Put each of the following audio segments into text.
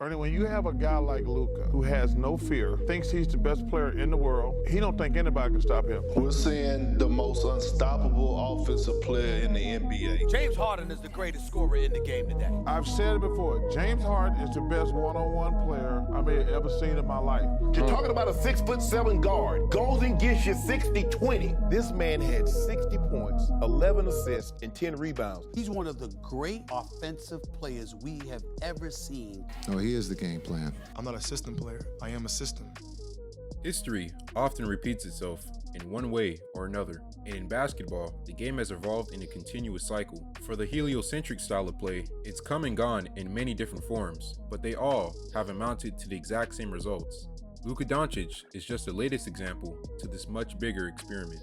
Ernie, when you have a guy like Luka who has no fear, thinks he's the best player in the world, he don't think anybody can stop him. We're seeing the most unstoppable offensive player in the NBA. James Harden is the greatest scorer in the game today. I've said it before, James Harden is the best one-on-one player I may have ever seen in my life. You're talking about a 6'7" guard, goes and gets you 60-20. This man had 60 points, 11 assists, and 10 rebounds. He's one of the great offensive players we have ever seen. No, he is the game plan. I'm not a system player. I am a system. History often repeats itself in one way or another, and in basketball, the game has evolved in a continuous cycle. For the heliocentric style of play, it's come and gone in many different forms, but they all have amounted to the exact same results. Luka Doncic is just the latest example to this much bigger experiment.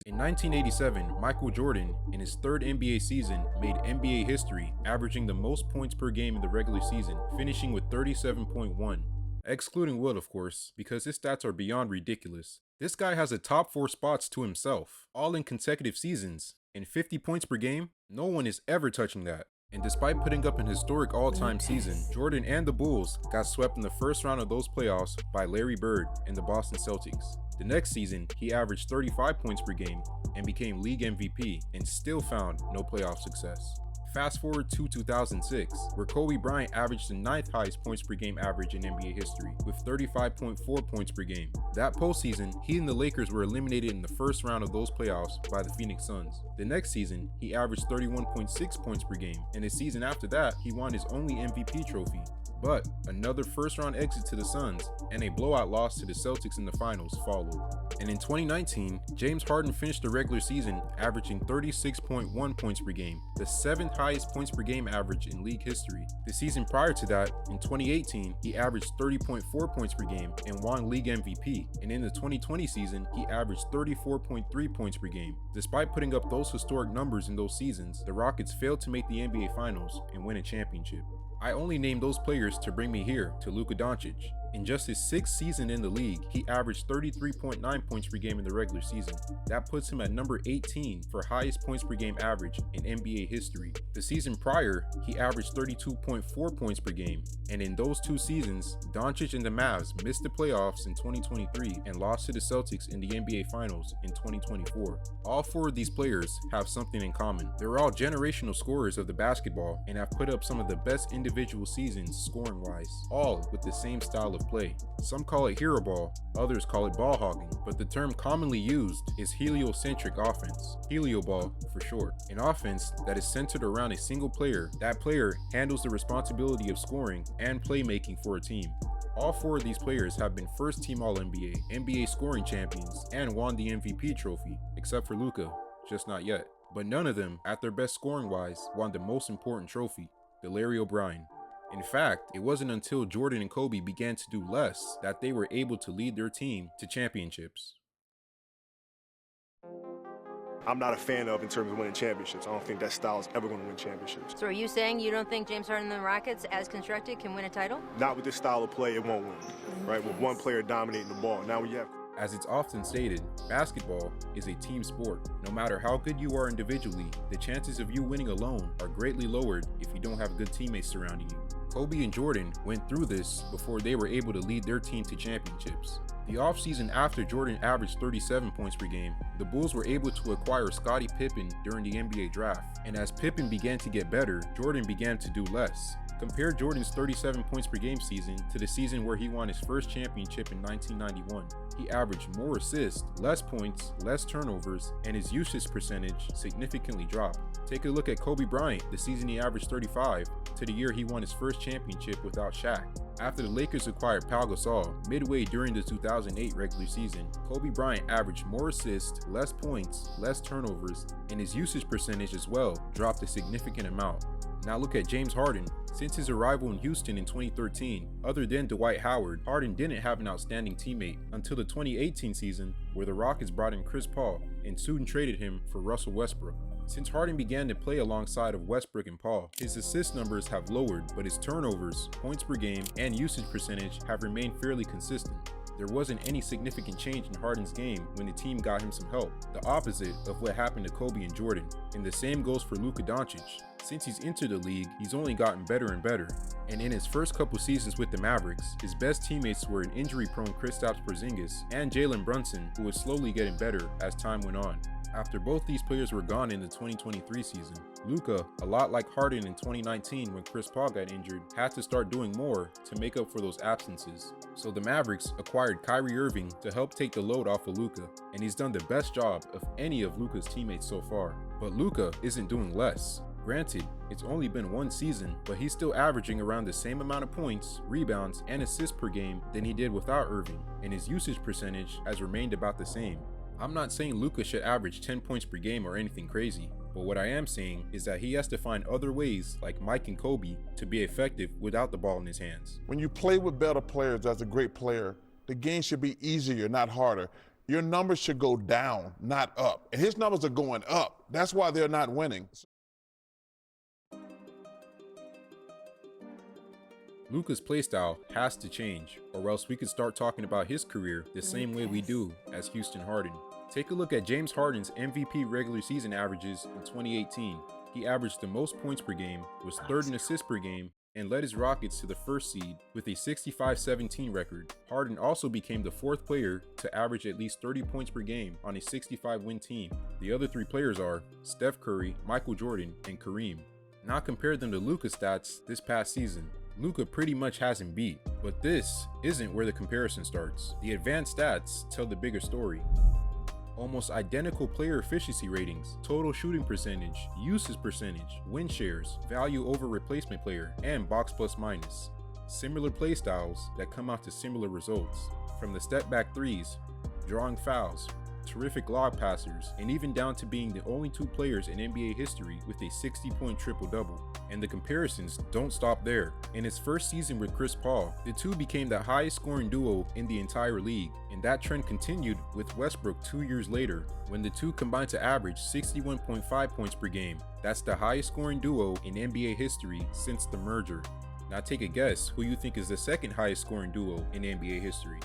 In 1987, Michael Jordan, in his third NBA season, made NBA history, averaging the most points per game in the regular season, finishing with 37.1. Excluding Will, of course, because his stats are beyond ridiculous. This guy has a top 4 spots to himself, all in consecutive seasons, and 50 points per game? No one is ever touching that. And despite putting up an historic all-time season, Jordan and the Bulls got swept in the first round of those playoffs by Larry Bird and the Boston Celtics. The next season, he averaged 35 points per game and became league MVP and still found no playoff success. Fast forward to 2006, where Kobe Bryant averaged the 9th highest points per game average in NBA history, with 35.4 points per game. That postseason, he and the Lakers were eliminated in the first round of those playoffs by the Phoenix Suns. The next season, he averaged 31.6 points per game, and the season after that, he won his only MVP trophy. But another first-round exit to the Suns and a blowout loss to the Celtics in the finals followed. And in 2019, James Harden finished the regular season averaging 36.1 points per game, the 7th highest points per game average in league history. The season prior to that, in 2018, he averaged 30.4 points per game and won league MVP. And in the 2020 season, he averaged 34.3 points per game. Despite putting up those historic numbers in those seasons, the Rockets failed to make the NBA Finals and win a championship. I only named those players to bring me here to Luka Doncic. In just his 6th season in the league, he averaged 33.9 points per game in the regular season. That puts him at number 18 for highest points per game average in NBA history. The season prior, he averaged 32.4 points per game. And in those 2 seasons, Doncic and the Mavs missed the playoffs in 2023 and lost to the Celtics in the NBA Finals in 2024. All 4 of these players have something in common. They're all generational scorers of the basketball and have put up some of the best individual seasons scoring-wise, all with the same style of play. Some call it hero ball, others call it ball hogging, but the term commonly used is heliocentric offense, helio ball for short. An offense that is centered around a single player. That player handles the responsibility of scoring and playmaking for a team. All 4 of these players have been first team All-NBA, NBA scoring champions, and won the MVP trophy, except for Luka, just not yet. But none of them, at their best scoring-wise, won the most important trophy, the Larry O'Brien. In fact, it wasn't until Jordan and Kobe began to do less that they were able to lead their team to championships. I'm not a fan of in terms of winning championships. I don't think that style is ever going to win championships. So are you saying you don't think James Harden and the Rockets, as constructed, can win a title? Not with this style of play, it won't win, right? With one player dominating the ball. Now when you have... As it's often stated, basketball is a team sport. No matter how good you are individually, the chances of you winning alone are greatly lowered if you don't have good teammates surrounding you. Kobe and Jordan went through this before they were able to lead their team to championships. The offseason after Jordan averaged 37 points per game, the Bulls were able to acquire Scottie Pippen during the NBA draft. And as Pippen began to get better, Jordan began to do less. Compare Jordan's 37 points per game season to the season where he won his first championship in 1991. He averaged more assists, less points, less turnovers, and his usage percentage significantly dropped. Take a look at Kobe Bryant, the season he averaged 35, to the year he won his first championship without Shaq. After the Lakers acquired Pau Gasol, midway during the 2008 regular season, Kobe Bryant averaged more assists, less points, less turnovers, and his usage percentage as well dropped a significant amount. Now look at James Harden. Since his arrival in Houston in 2013, other than Dwight Howard, Harden didn't have an outstanding teammate until the 2018 season, where the Rockets brought in Chris Paul and soon traded him for Russell Westbrook. Since Harden began to play alongside of Westbrook and Paul, his assist numbers have lowered, but his turnovers, points per game, and usage percentage have remained fairly consistent. There wasn't any significant change in Harden's game when the team got him some help, the opposite of what happened to Kobe and Jordan. And the same goes for Luka Doncic. Since he's entered the league, he's only gotten better and better. And in his first couple seasons with the Mavericks, his best teammates were an injury-prone Kristaps Porzingis and Jalen Brunson, who was slowly getting better as time went on. After both these players were gone in the 2023 season, Luka, a lot like Harden in 2019 when Chris Paul got injured, had to start doing more to make up for those absences. So the Mavericks acquired Kyrie Irving to help take the load off of Luka, and he's done the best job of any of Luka's teammates so far. But Luka isn't doing less. Granted, it's only been one season, but he's still averaging around the same amount of points, rebounds, and assists per game than he did without Irving, and his usage percentage has remained about the same. I'm not saying Luka should average 10 points per game or anything crazy, but what I am saying is that he has to find other ways, like Mike and Kobe, to be effective without the ball in his hands. When you play with better players as a great player, the game should be easier, not harder. Your numbers should go down, not up. And his numbers are going up. That's why they're not winning. Luka's playstyle has to change, or else we could start talking about his career the same way we do as Houston Harden. Take a look at James Harden's MVP regular season averages in 2018. He averaged the most points per game, was third in assists per game, and led his Rockets to the first seed with a 65-17 record. Harden also became the fourth player to average at least 30 points per game on a 65-win team. The other three players are Steph Curry, Michael Jordan, and Kareem. Now compare them to Luka's stats this past season. Luka pretty much has him beat, but this isn't where the comparison starts. The advanced stats tell the bigger story. Almost identical player efficiency ratings, total shooting percentage, usage percentage, win shares, value over replacement player, and box plus minus. Similar play styles that come out to similar results. From the step back threes, drawing fouls, terrific lob passers, and even down to being the only two players in NBA history with a 60-point triple-double. And the comparisons don't stop there. In his first season with Chris Paul, the two became the highest scoring duo in the entire league, and that trend continued with Westbrook 2 years later, when the two combined to average 61.5 points per game. That's the highest scoring duo in NBA history since the merger. Now take a guess who you think is the second highest scoring duo in NBA history.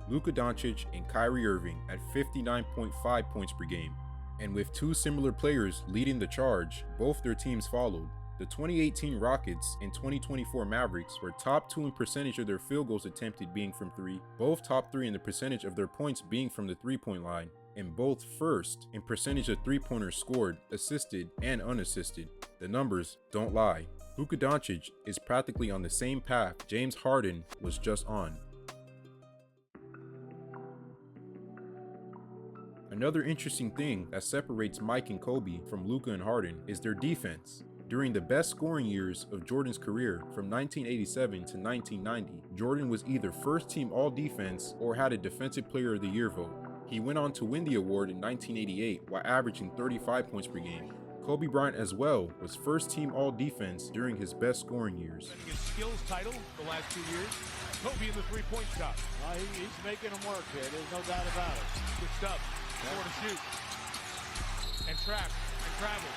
Luka Doncic and Kyrie Irving at 59.5 points per game. And with two similar players leading the charge, both their teams followed. The 2018 Rockets and 2024 Mavericks were top 2 in percentage of their field goals attempted being from 3, both top 3 in the percentage of their points being from the 3-point line, and both first in percentage of 3-pointers scored, assisted, and unassisted. The numbers don't lie. Luka Doncic is practically on the same path James Harden was just on. Another interesting thing that separates Mike and Kobe from Luka and Harden is their defense. During the best scoring years of Jordan's career from 1987 to 1990, Jordan was either first team all-defense or had a Defensive Player of the Year vote. He went on to win the award in 1988 while averaging 35 points per game. Kobe Bryant as well was first team all-defense during his best scoring years. His skills title the last 2 years. Kobe in the three-point shot. He's making them work here. There's no doubt about it. Good stuff. More to shoot. And trap. And travel.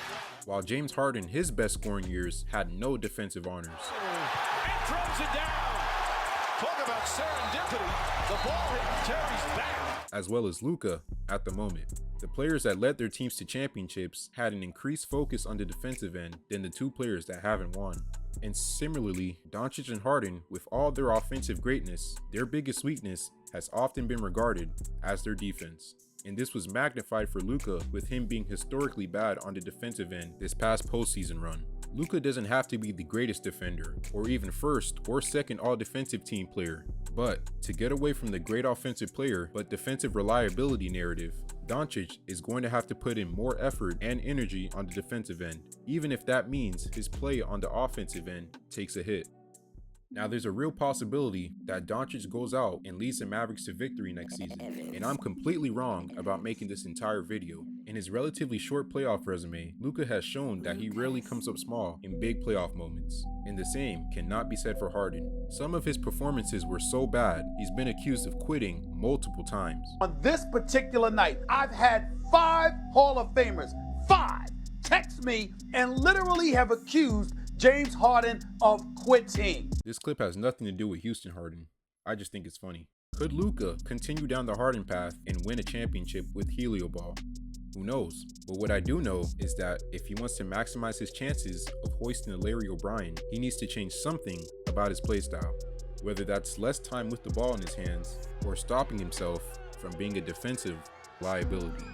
While James Harden, his best scoring years, had no defensive honors. And throws it down. Talk about serendipity. The ball hit Terry's back. As well as Luka at the moment. The players that led their teams to championships had an increased focus on the defensive end than the two players that haven't won. And similarly, Doncic and Harden, with all their offensive greatness, their biggest weakness has often been regarded as their defense. And this was magnified for Luka with him being historically bad on the defensive end this past postseason run. Luka doesn't have to be the greatest defender, or even first or second all-defensive team player, but to get away from the great offensive player but defensive reliability narrative, Doncic is going to have to put in more effort and energy on the defensive end, even if that means his play on the offensive end takes a hit. Now there's a real possibility that Doncic goes out and leads the Mavericks to victory next season, and I'm completely wrong about making this entire video. In his relatively short playoff resume, Luka has shown that he rarely comes up small in big playoff moments, and the same cannot be said for Harden. Some of his performances were so bad, he's been accused of quitting multiple times. On this particular night, I've had 5 Hall of Famers, 5, text me and literally have accused James Harden of quitting. This clip has nothing to do with Houston Harden. I just think it's funny. Could Luka continue down the Harden path and win a championship with Helio Ball? Who knows? But what I do know is that if he wants to maximize his chances of hoisting a Larry O'Brien, he needs to change something about his playstyle. Whether that's less time with the ball in his hands or stopping himself from being a defensive liability.